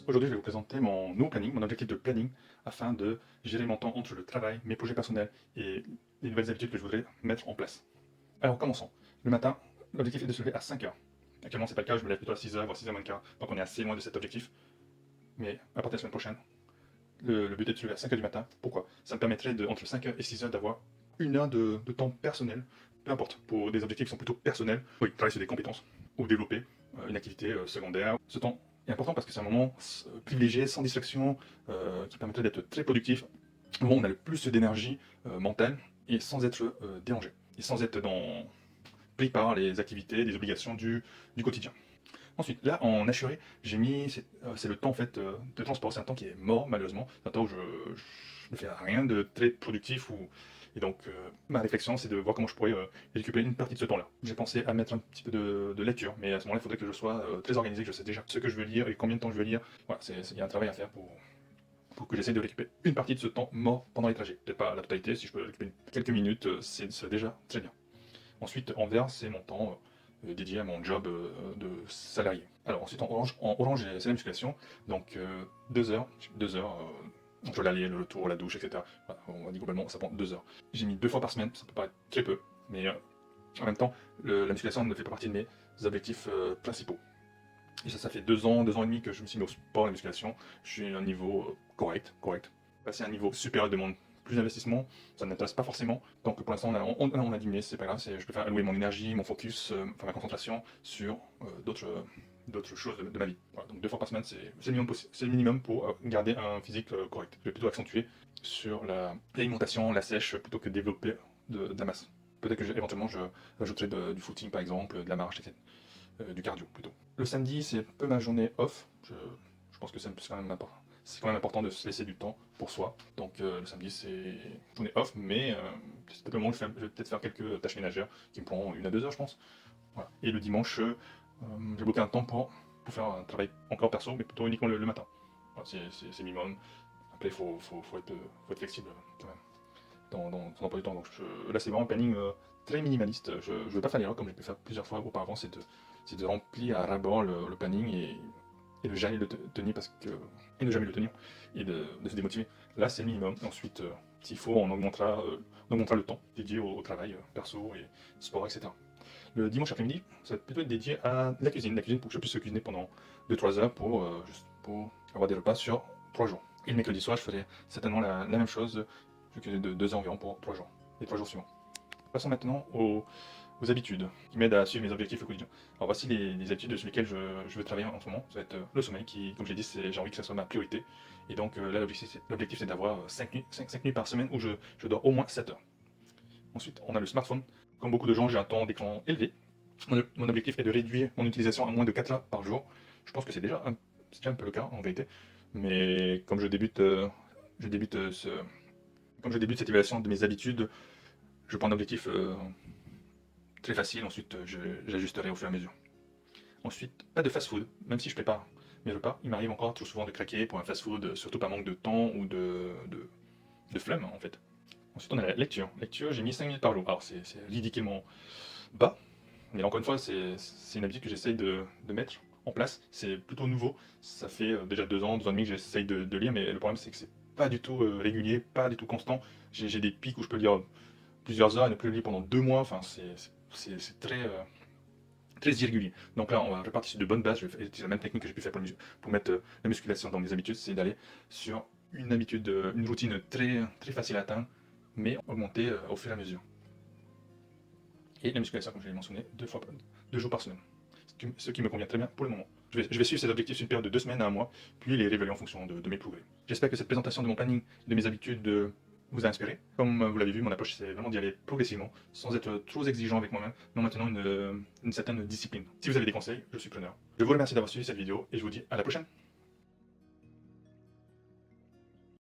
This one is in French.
Aujourd'hui, je vais vous présenter mon nouveau planning, mon objectif de planning, afin de gérer mon temps entre le travail, mes projets personnels et les nouvelles habitudes que je voudrais mettre en place. Alors, commençons. Le matin, l'objectif est de se lever à 5 heures. Actuellement, c'est pas le cas, je me lève plutôt à 6 heures, voire 6 heures moins le quart, donc on est assez loin de cet objectif. Mais à partir de la semaine prochaine, le but est de se lever à 5 heures du matin. Pourquoi? Ça me permettrait entre 5 heures et 6 heures d'avoir une heure de temps personnel, peu importe, pour des objectifs qui sont plutôt personnels. Oui, travailler sur des compétences ou développer une activité secondaire. Ce temps est important parce que c'est un moment privilégié, sans distraction, qui permettrait d'être très productif, où on a le plus d'énergie mentale et sans être dérangé, et sans être pris par les activités, les obligations du quotidien. Ensuite, là, en assuré, j'ai mis, c'est le temps en fait de transport. C'est un temps qui est mort, malheureusement. C'est un temps où je ne fais rien de très productif. Et donc, ma réflexion, c'est de voir comment je pourrais récupérer une partie de ce temps-là. J'ai pensé à mettre un petit peu de lecture, mais à ce moment-là, il faudrait que je sois très organisé, que je sais déjà ce que je veux lire et combien de temps je veux lire. Voilà, il y a un travail à faire pour que j'essaie de récupérer une partie de ce temps mort pendant les trajets. Peut-être pas la totalité, si je peux récupérer quelques minutes, c'est déjà très bien. Ensuite, en vert, c'est mon temps dédié à mon job de salarié. Alors ensuite, en orange c'est la musculation, donc 2 heures, 2 heures, entre l'aller, le retour, la douche, etc. Voilà, on va dire globalement, ça prend 2 heures. J'ai mis 2 fois par semaine, ça peut paraître très peu, mais en même temps, la musculation ne fait pas partie de mes objectifs principaux. Et ça fait 2 ans, 2 ans et demi que je me suis mis au sport, la musculation. Je suis à un niveau correct. Passer à un niveau supérieur demande plus d'investissement, ça ne m'intéresse pas forcément. Donc pour l'instant, on a diminué, c'est pas grave, je préfère allouer mon énergie, mon focus, ma concentration sur d'autres choses de ma vie. Voilà, donc 2 fois par semaine, c'est le minimum pour garder un physique correct. Je vais plutôt accentuer sur l'alimentation, la sèche, plutôt que développer de la masse. Peut-être que éventuellement je rajouterai du footing par exemple, de la marche, etc. Du cardio plutôt. Le samedi, c'est un peu ma journée off. Je pense que c'est quand même important. C'est quand même important de se laisser du temps pour soi. Donc le samedi, c'est journée off, mais c'est peut-être le moment où je vais peut-être faire quelques tâches ménagères qui me prendront 1 à 2 heures, je pense. Voilà. Et le dimanche, j'ai bloqué un temps pour faire un travail encore perso, mais plutôt uniquement le matin. Voilà, c'est minimum. Après, faut être flexible quand même dans son emploi du temps. Donc là, c'est vraiment un planning très minimaliste. Je ne veux pas faire l'erreur, comme j'ai pu faire plusieurs fois auparavant, c'est de remplir à ras-bord le planning et de jamais le tenir et de jamais le tenir et de se démotiver. Là, c'est le minimum. Ensuite, s'il faut, on augmentera le temps dédié au travail perso et sport, etc. Le dimanche après-midi, ça va plutôt être dédié à la cuisine pour que je puisse cuisiner pendant 2-3 heures juste pour avoir des repas sur 3 jours. Et le mercredi soir, je ferai certainement la même chose, je cuisine de 2 heures environ pour 3 jours, les 3 jours suivants. Passons maintenant aux habitudes qui m'aident à suivre mes objectifs au quotidien. Alors voici les habitudes sur lesquelles je veux travailler en ce moment. Ça va être le sommeil qui, comme je l'ai dit, j'ai envie que ça soit ma priorité. Et donc là, l'objectif c'est d'avoir 5 nuits par semaine où je dors au moins 7 heures. Ensuite, on a le smartphone. Comme beaucoup de gens, j'ai un temps d'écran élevé. Mon objectif est de réduire mon utilisation à moins de 4 heures par jour. Je pense que c'est déjà un peu le cas en vérité. Mais comme je débute cette évaluation de mes habitudes, je prends un objectif très facile. Ensuite, j'ajusterai au fur et à mesure. Ensuite, pas de fast-food, même si je prépare mes repas. Il m'arrive encore trop souvent de craquer pour un fast-food, surtout par manque de temps ou de flemme en fait. Ensuite, on a la lecture. Lecture, j'ai mis 5 minutes par jour. Alors, c'est ridiculement bas, mais encore une fois, c'est une habitude que j'essaye de mettre en place. C'est plutôt nouveau. Ça fait déjà 2 ans, 2 ans et demi que j'essaye de lire, mais le problème, c'est que c'est pas du tout régulier, pas du tout constant. J'ai des pics où je peux lire plusieurs heures et ne plus le lire pendant 2 mois. Enfin, c'est très irrégulier. Donc là, on va repartir sur de bonnes bases. Je vais utiliser la même technique que j'ai pu faire pour mettre la musculation dans mes habitudes, c'est d'aller sur une habitude, une routine très, très facile à atteindre, mais augmenter au fur et à mesure. Et la musculation, comme je l'ai mentionné, 2 jours par semaine. Ce qui me convient très bien pour le moment. Je vais suivre ces objectifs sur une période de 2 semaines à un mois, puis les réévaluer en fonction de mes progrès. J'espère que cette présentation de mon planning, de mes habitudes, vous a inspiré. Comme vous l'avez vu, mon approche c'est vraiment d'y aller progressivement, sans être trop exigeant avec moi-même, mais en maintenant une certaine discipline. Si vous avez des conseils, je suis preneur. Je vous remercie d'avoir suivi cette vidéo et je vous dis à la prochaine.